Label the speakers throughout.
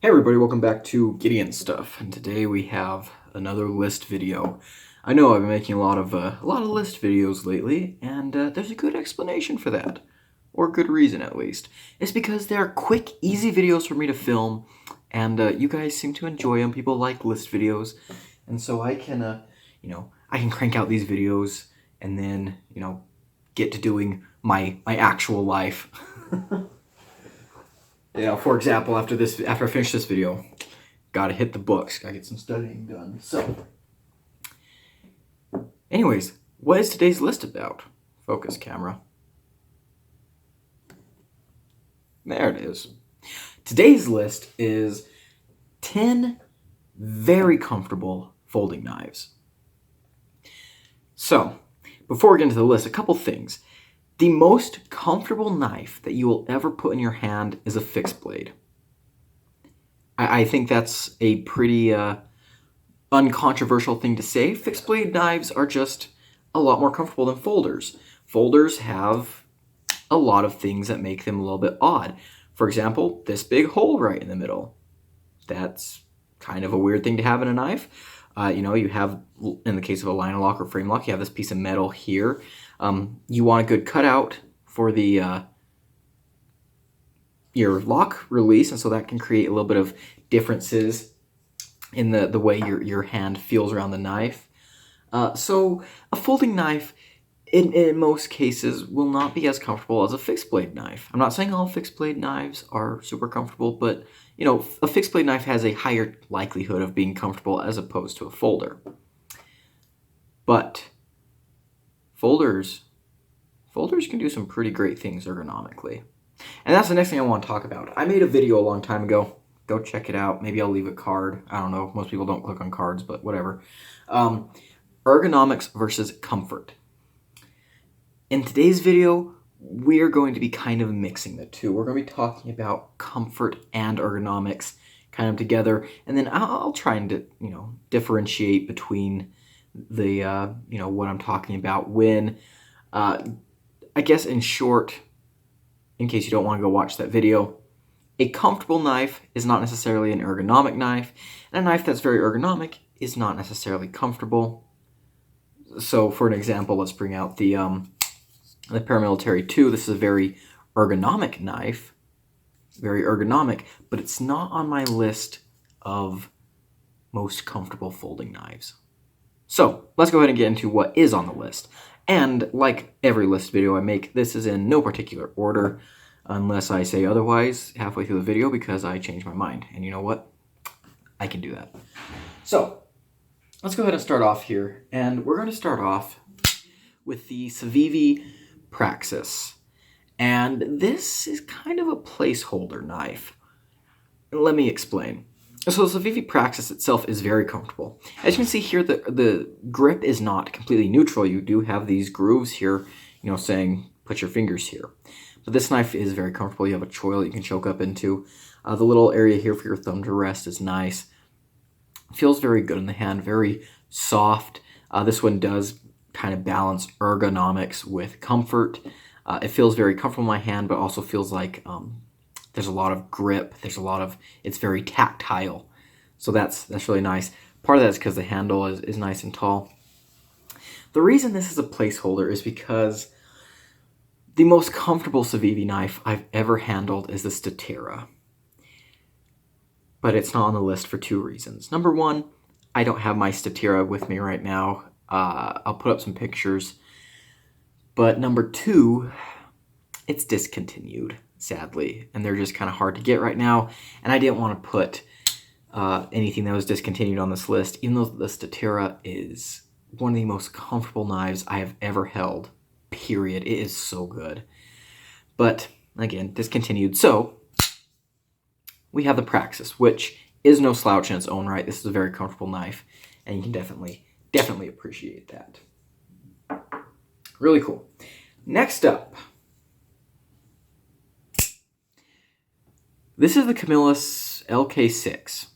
Speaker 1: Hey everybody, welcome back to Gideon Stuff, and today we have another list video. I know I've been making a lot of list videos lately, and there's a good explanation for that, or good reason at least. It's because they are quick, easy videos for me to film, and you guys seem to enjoy them. People like list videos, and so I can, I can crank out these videos, and then get to doing my actual life. For example, after I finish this video, gotta hit the books, gotta get some studying done. So, anyways, what is today's list about? Focus, camera. There it is. Today's list is 10 very comfortable folding knives. So, before we get into the list, a couple things. The most comfortable knife that you will ever put in your hand is a fixed blade. I think that's a pretty uncontroversial thing to say. Fixed blade knives are just a lot more comfortable than folders. Folders have a lot of things that make them a little bit odd. For example, this big hole right in the middle. That's kind of a weird thing to have in a knife. You have, in the case of a line lock or frame lock, you have this piece of metal here. You want a good cutout for the your lock release, and so that can create a little bit of differences in the way your hand feels around the knife. So a folding knife, in most cases, will not be as comfortable as a fixed blade knife. I'm not saying all fixed blade knives are super comfortable, but a fixed blade knife has a higher likelihood of being comfortable as opposed to a folder. But folders can do some pretty great things ergonomically. And that's the next thing I want to talk about. I made a video a long time ago. Go check it out. Maybe I'll leave a card. I don't know. Most people don't click on cards, but whatever. Ergonomics versus comfort. In today's video, we're going to be kind of mixing the two. We're going to be talking about comfort and ergonomics kind of together. And then I'll try and differentiate between the, what I'm talking about when, I guess in short, in case you don't want to go watch that video, a comfortable knife is not necessarily an ergonomic knife, and a knife that's very ergonomic is not necessarily comfortable. So for an example, let's bring out the Paramilitary 2. This is a very ergonomic knife, very ergonomic, but it's not on my list of most comfortable folding knives. So let's go ahead and get into what is on the list. And like every list video I make, this is in no particular order unless I say otherwise halfway through the video because I change my mind. And you know what? I can do that. So let's go ahead and start off here. And we're going to start off with the Savivi Praxis. And this is kind of a placeholder knife. Let me explain. So the Savivi Praxis itself is very comfortable. As you can see here, the grip is not completely neutral. You do have these grooves here, saying put your fingers here. But this knife is very comfortable. You have a choil you can choke up into. The little area here for your thumb to rest is nice. It feels very good in the hand, very soft. This one does kind of balance ergonomics with comfort. It feels very comfortable in my hand, but also feels like there's a lot of grip. It's very tactile. So that's really nice. Part of that is because the handle is nice and tall. The reason this is a placeholder is because the most comfortable Savivi knife I've ever handled is the Statera. But it's not on the list for two reasons. Number one, I don't have my Statera with me right now. I'll put up some pictures. But number two, it's discontinued, sadly, and they're just kind of hard to get right now, and I didn't want to put anything that was discontinued on this list, even though the Statera is one of the most comfortable knives I have ever held, period. It is so good. But, again, discontinued. So, we have the Praxis, which is no slouch in its own right. This is a very comfortable knife, and you can definitely appreciate that. Really cool. Next up, this is the Camillus LK6.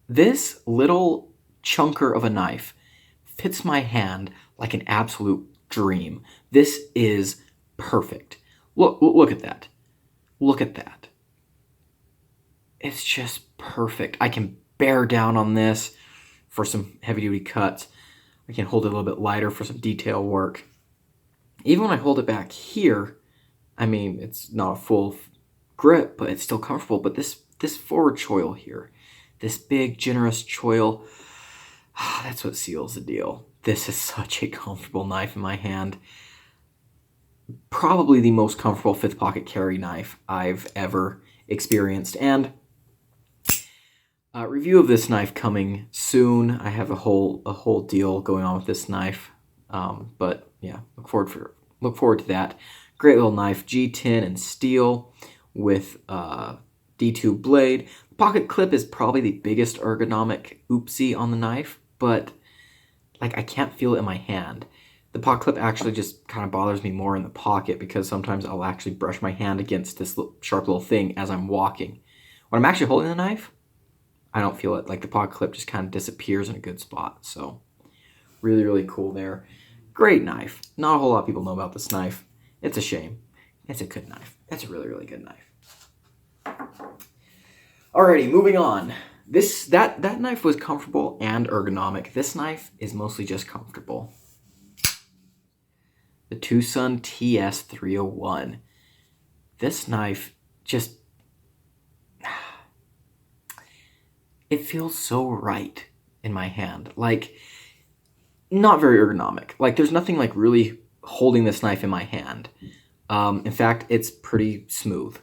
Speaker 1: This little chunker of a knife fits my hand like an absolute dream. This is perfect. Look at that. Look at that. It's just perfect. I can bear down on this for some heavy-duty cuts. I can hold it a little bit lighter for some detail work. Even when I hold it back here, I mean, it's not a full grip, but it's still comfortable. But this forward choil here, this big, generous choil, that's what seals the deal. This is such a comfortable knife in my hand. Probably the most comfortable 5th pocket carry knife I've ever experienced. And review of this knife coming soon. I have a whole deal going on with this knife. But yeah, look forward to that. Great little knife, G10 and steel with D2 blade. The pocket clip is probably the biggest ergonomic oopsie on the knife, but like I can't feel it in my hand. The pocket clip actually just kind of bothers me more in the pocket because sometimes I'll actually brush my hand against this sharp little thing as I'm walking. When I'm actually holding the knife, I don't feel it. Like the pocket clip just kind of disappears in a good spot. So really, really cool there. Great knife. Not a whole lot of people know about this knife. It's a shame. It's a good knife. It's a really, really good knife. Alrighty, moving on. That knife was comfortable and ergonomic. This knife is mostly just comfortable. The Tucson Ts-301. This knife just... it feels so right in my hand. Like, not very ergonomic. Like, there's nothing like really holding this knife in my hand. In fact, it's pretty smooth,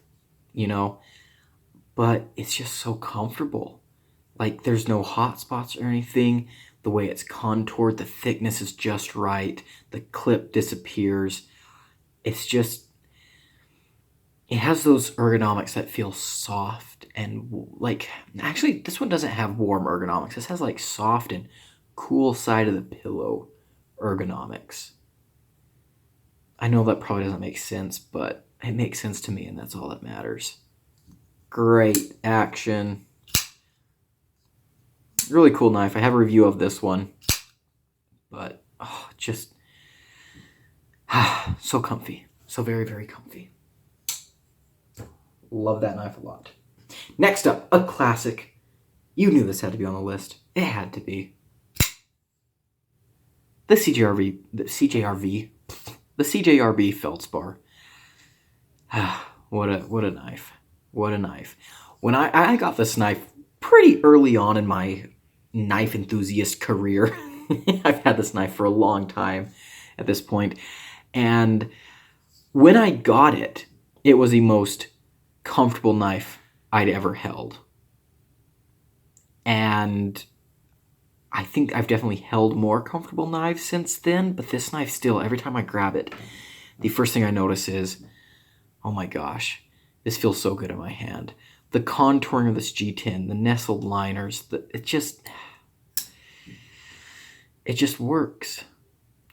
Speaker 1: you know? But it's just so comfortable. Like, there's no hot spots or anything. The way it's contoured, the thickness is just right. The clip disappears. It's just... it has those ergonomics that feel soft and like... actually, this one doesn't have warm ergonomics. This has like soft and cool side of the pillow ergonomics. I know that probably doesn't make sense, but it makes sense to me, and that's all that matters. Great action. Really cool knife. I have a review of this one, but just so comfy. So very, very comfy. Love that knife a lot. Next up, a classic. You knew this had to be on the list. It had to be. The CJRB Feldspar. What a knife. What a knife. When I got this knife pretty early on in my knife enthusiast career. I've had this knife for a long time at this point. And when I got it, it was the most comfortable knife I'd ever held. And I think I've definitely held more comfortable knives since then, but this knife still, every time I grab it, the first thing I notice is, oh my gosh, this feels so good in my hand. The contouring of this G10, the nestled liners, it just works.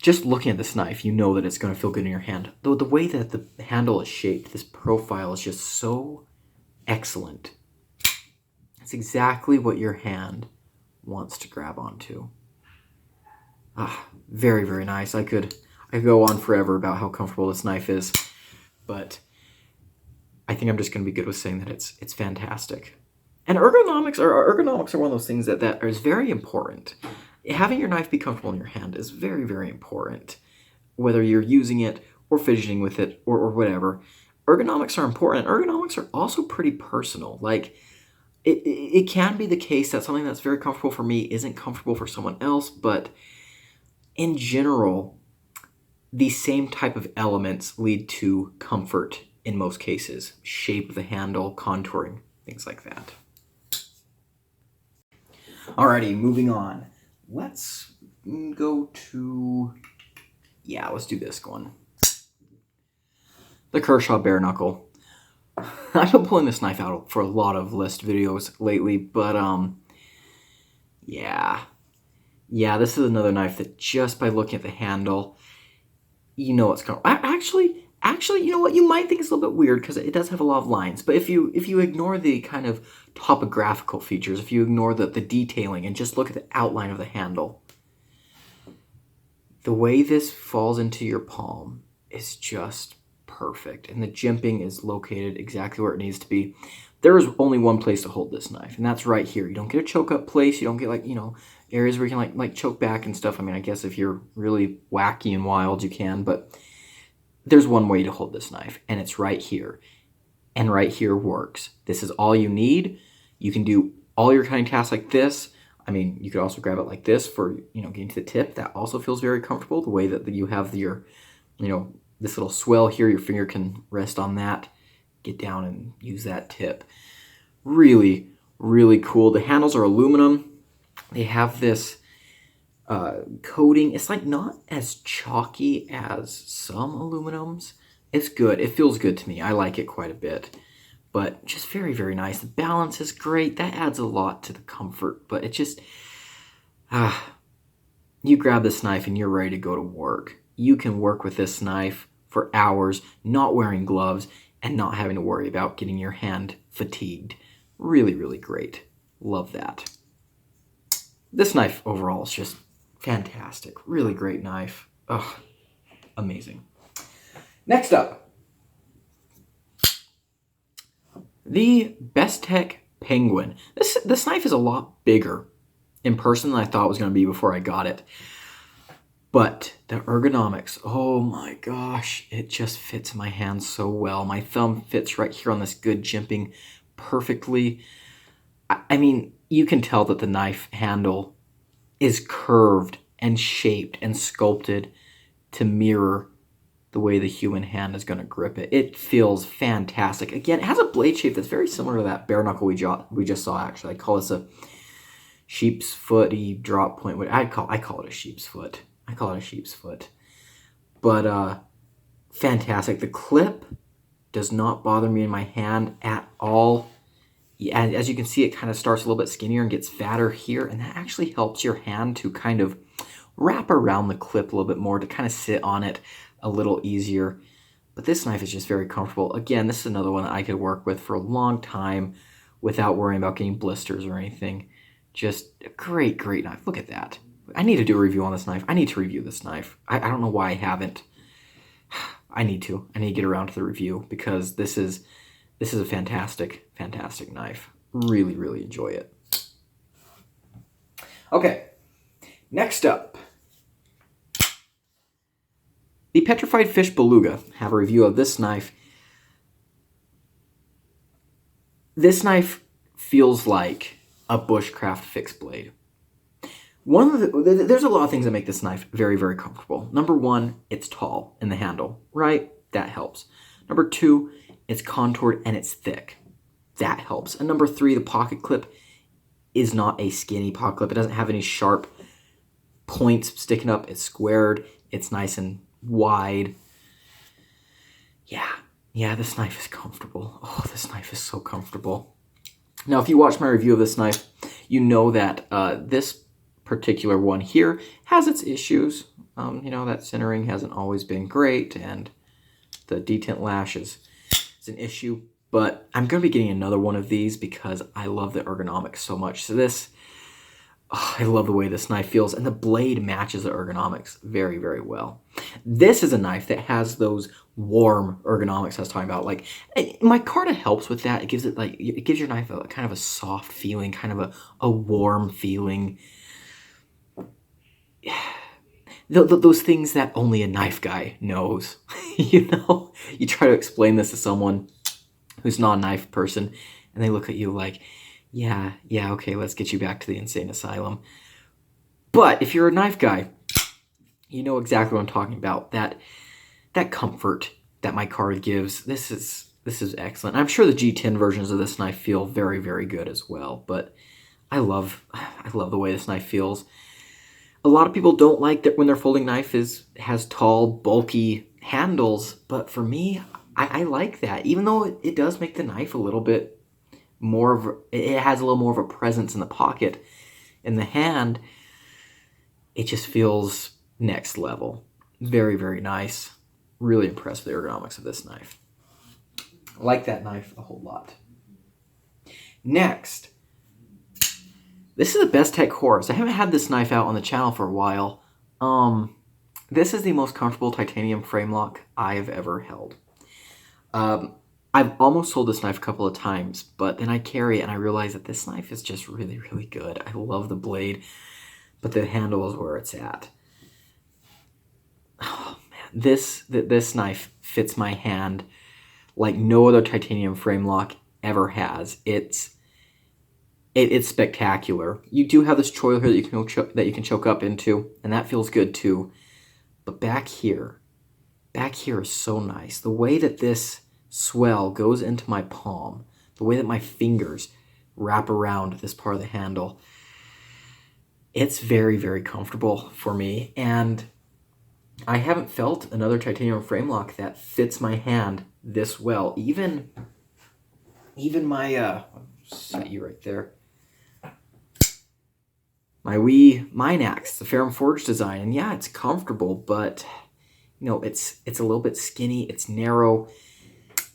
Speaker 1: Just looking at this knife, you know that it's going to feel good in your hand. Though the way that the handle is shaped, this profile is just so excellent. It's exactly what your hand wants to grab onto. Very, very nice. I could go on forever about how comfortable this knife is, but I think I'm just going to be good with saying that it's fantastic. And ergonomics are one of those things that is very important. Having your knife be comfortable in your hand is very, very important. Whether you're using it or fidgeting with it or whatever, ergonomics are important. Ergonomics are also pretty personal. Like, it can be the case that something that's very comfortable for me isn't comfortable for someone else, but in general, the same type of elements lead to comfort in most cases. Shape of the handle, contouring, things like that. Alrighty, moving on. Let's go to... yeah, let's do this one. The Kershaw Bare Knuckle. I've been pulling this knife out for a lot of list videos lately, but yeah, this is another knife that just by looking at the handle, you know it's coming. Actually, you know what? You might think it's a little bit weird because it does have a lot of lines, but if you ignore the kind of topographical features, if you ignore the detailing and just look at the outline of the handle, the way this falls into your palm is just perfect. And the jimping is located exactly where it needs to be. There is only one place to hold this knife, and that's right here. You don't get a choke up place. You don't get like, you know, areas where you can like choke back and stuff. I mean, I guess if you're really wacky and wild, you can, but there's one way to hold this knife, and it's right here. And right here works. This is all you need. You can do all your cutting tasks like this. I mean, you could also grab it like this for, you know, getting to the tip. That also feels very comfortable. The way that you have your, you know, this little swell here, your finger can rest on that, get down and use that tip. Really, really cool. The handles are aluminum. They have this coating. It's like not as chalky as some aluminums. It's good. It feels good to me. I like it quite a bit. But just very, very nice. The balance is great. That adds a lot to the comfort. But it just, you grab this knife and you're ready to go to work. You can work with this knife for hours, not wearing gloves, and not having to worry about getting your hand fatigued. Really, really great. Love that. This knife overall is just fantastic. Really great knife. Ugh, amazing. Next up, the Bestech Penguin. This knife is a lot bigger in person than I thought it was going to be before I got it. But the ergonomics, oh my gosh, it just fits my hand so well. My thumb fits right here on this good jimping perfectly. I mean, you can tell that the knife handle is curved and shaped and sculpted to mirror the way the human hand is going to grip it. It feels fantastic. Again, it has a blade shape that's very similar to that bare knuckle we just saw, actually. I call this a sheep's footy drop point. I call it a sheep's foot. I call it a sheep's foot. But fantastic. The clip does not bother me in my hand at all. And as you can see, it kind of starts a little bit skinnier and gets fatter here, and that actually helps your hand to kind of wrap around the clip a little bit more, to kind of sit on it a little easier. But this knife is just very comfortable. Again, this is another one that I could work with for a long time without worrying about getting blisters or anything. Just a great, great knife. Look at that. I need to do a review on this knife. I need to review this knife. I don't know why I haven't. I need to get around to the review, because this is a fantastic, fantastic knife. Really, really enjoy it. Okay, next up, the Petrified Fish Beluga. Have a review of this knife. This knife feels like a bushcraft fixed blade. There's a lot of things that make this knife very, very comfortable. Number one, it's tall in the handle, right? That helps. Number two, it's contoured and it's thick. That helps. And number three, the pocket clip is not a skinny pocket clip. It doesn't have any sharp points sticking up. It's squared. It's nice and wide. Yeah, this knife is comfortable. Oh, this knife is so comfortable. Now, if you watch my review of this knife, you know that this particular one here has its issues. You know, that centering hasn't always been great, and the detent lash is an issue. But I'm going to be getting another one of these because I love the ergonomics so much. So this, I love the way this knife feels, and the blade matches the ergonomics very, very well. This is a knife that has those warm ergonomics I was talking about. Like, micarta helps with that. It gives your knife a kind of a soft feeling, kind of a warm feeling. Those things that only a knife guy knows. You know, you try to explain this to someone who's not a knife person, and they look at you like, yeah, okay, let's get you back to the insane asylum. But if you're a knife guy, you know exactly what I'm talking about. That comfort that micarta gives. This is excellent. I'm sure the G10 versions of this knife feel very, very good as well. But I love the way this knife feels. A lot of people don't like that when their folding knife has tall, bulky handles, but for me, I like that. Even though it does make the knife a little bit more it has a little more of a presence in the pocket, in the hand, it just feels next level. Very, very nice. Really impressed with the ergonomics of this knife. I like that knife a whole lot. Next, this is the Bestech Horus. I haven't had this knife out on the channel for a while. This is the most comfortable titanium frame lock I have ever held. I've almost sold this knife a couple of times, but then I carry it and I realize that this knife is just really, really good. I love the blade, but the handle is where it's at. Oh man, this knife fits my hand like no other titanium frame lock ever has. It's spectacular. You do have this choil here that you can choke up into, and that feels good too. But back here is so nice. The way that this swell goes into my palm, the way that my fingers wrap around this part of the handle, it's very, very comfortable for me. And I haven't felt another titanium frame lock that fits my hand this well. Even my, I'll set you right there. My wee Minax, the Ferrum Forge design. And yeah, it's comfortable, but you know, it's a little bit skinny, it's narrow.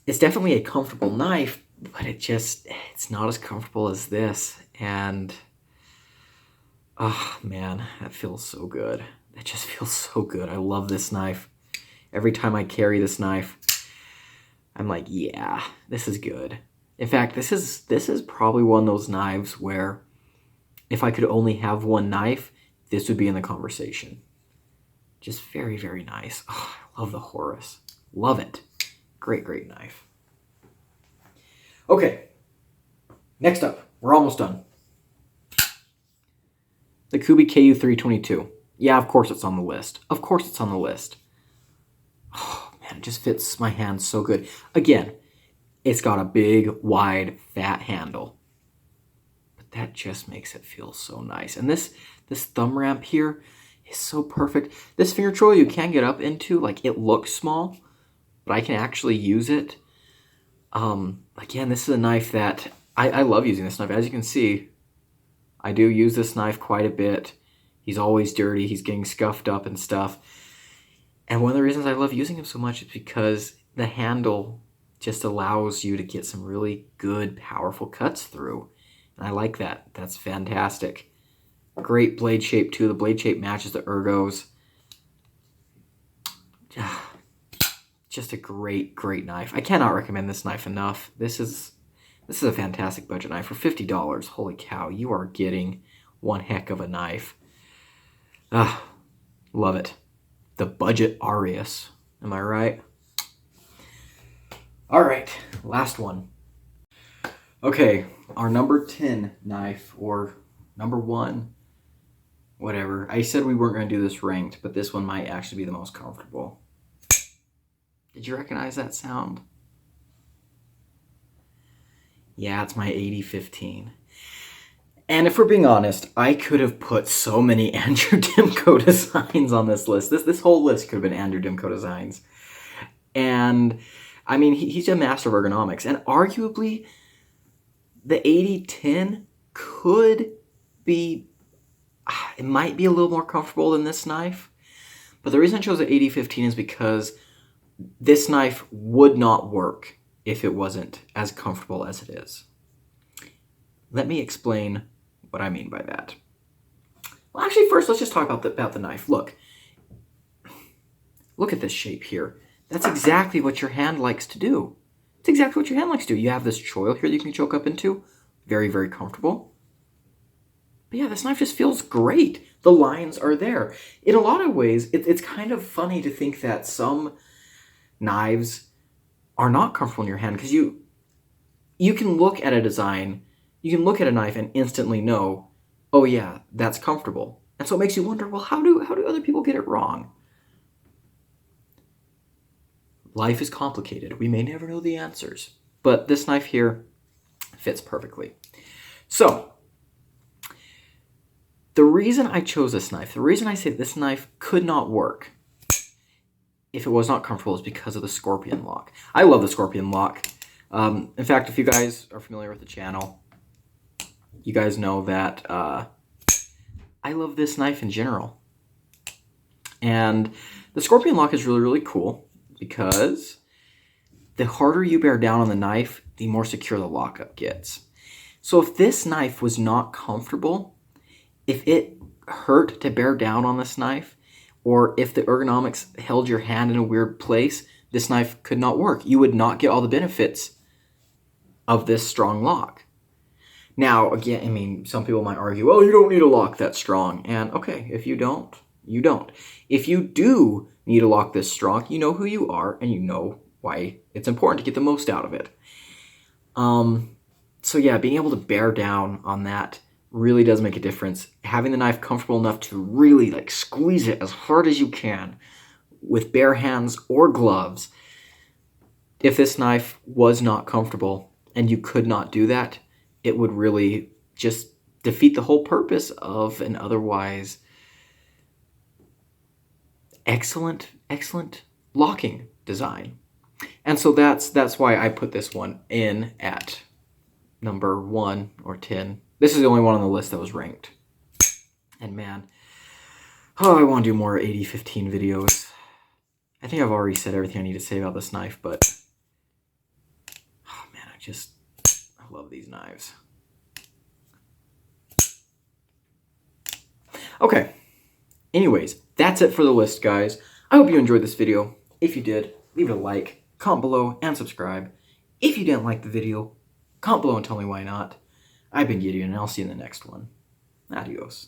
Speaker 1: It's definitely a comfortable knife, but it's not as comfortable as this. And oh man, that feels so good. That just feels so good. I love this knife. Every time I carry this knife, I'm like, yeah, this is good. In fact, this is probably one of those knives where if I could only have one knife, this would be in the conversation. Just very, very nice. Oh, I love the Horus. Love it. Great, great knife. Okay, next up, we're almost done. The Kuby Ku322. Yeah, of course it's on the list. Of course it's on the list. Oh man, it just fits my hand so good. Again, it's got a big, wide, fat handle. But that just makes it feel so nice. And this thumb ramp here is so perfect. This finger choil you can get up into, like it looks small, but I can actually use it. Again, this is a knife that I love using this knife. As you can see, I do use this knife quite a bit. He's always dirty. He's getting scuffed up and stuff. And one of the reasons I love using him so much is because the handle just allows you to get some really good, powerful cuts through. And I like that. That's fantastic. Great blade shape too. The blade shape matches the ergos. Just a great, great knife. I cannot recommend this knife enough. This is a fantastic budget knife for $50. Holy cow, you are getting one heck of a knife. Love it. The budget Arius. Am I right? All right, last one. Okay, our number 10 knife, or number 1, whatever. I said we weren't going to do this ranked, but this one might actually be the most comfortable. Did you recognize that sound? Yeah, it's my 8015. And if we're being honest, I could have put so many Andrew Dimko designs on this list. This whole list could have been Andrew Dimko designs. And, I mean, he's a master of ergonomics. And arguably, the 8010 could be, it might be a little more comfortable than this knife. But the reason I chose the 8015 is because this knife would not work if it wasn't as comfortable as it is. Let me explain what I mean by that. Well, actually, first, let's just talk about the knife. Look at this shape here. That's exactly what your hand likes to do. It's exactly what your hand likes to do. You have this choil here that you can choke up into. Very, very comfortable. But yeah, this knife just feels great. The lines are there. In a lot of ways, it's kind of funny to think that some knives are not comfortable in your hand, because you can look at a design, you can look at a knife and instantly know, oh yeah, that's comfortable. And so it makes you wonder, well, how do other people get it wrong? Life is complicated. We may never know the answers, but this knife here fits perfectly. So, the reason I chose this knife, the reason I say this knife could not work if it was not comfortable, is because of the Scorpion lock. I love the Scorpion lock. In fact, if you guys are familiar with the channel, you guys know that I love this knife in general. And the Scorpion lock is really, really cool because the harder you bear down on the knife, the more secure the lockup gets. So if this knife was not comfortable, if it hurt to bear down on this knife, or if the ergonomics held your hand in a weird place, this knife could not work. You would not get all the benefits of this strong lock. Now, again, I mean, some people might argue, oh, you don't need a lock that strong. And okay, if you don't, you don't. If you do need a lock this strong, you know who you are and you know why it's important to get the most out of it. So yeah, being able to bear down on that really does make a difference. Having the knife comfortable enough to really like squeeze it as hard as you can with bare hands or gloves. If this knife was not comfortable and you could not do that, it would really just defeat the whole purpose of an otherwise excellent locking design. And so that's why I put this one in at number 1 or 10. This is the only one on the list that was ranked. And man, oh, I want to do more 80-15 videos. I think I've already said everything I need to say about this knife, but oh man, I love these knives. Okay, anyways, that's it for the list, guys. I hope you enjoyed this video. If you did, leave it a like, comment below, and subscribe. If you didn't like the video, comment below and tell me why not. I've been Gideon, and I'll see you in the next one. Adios.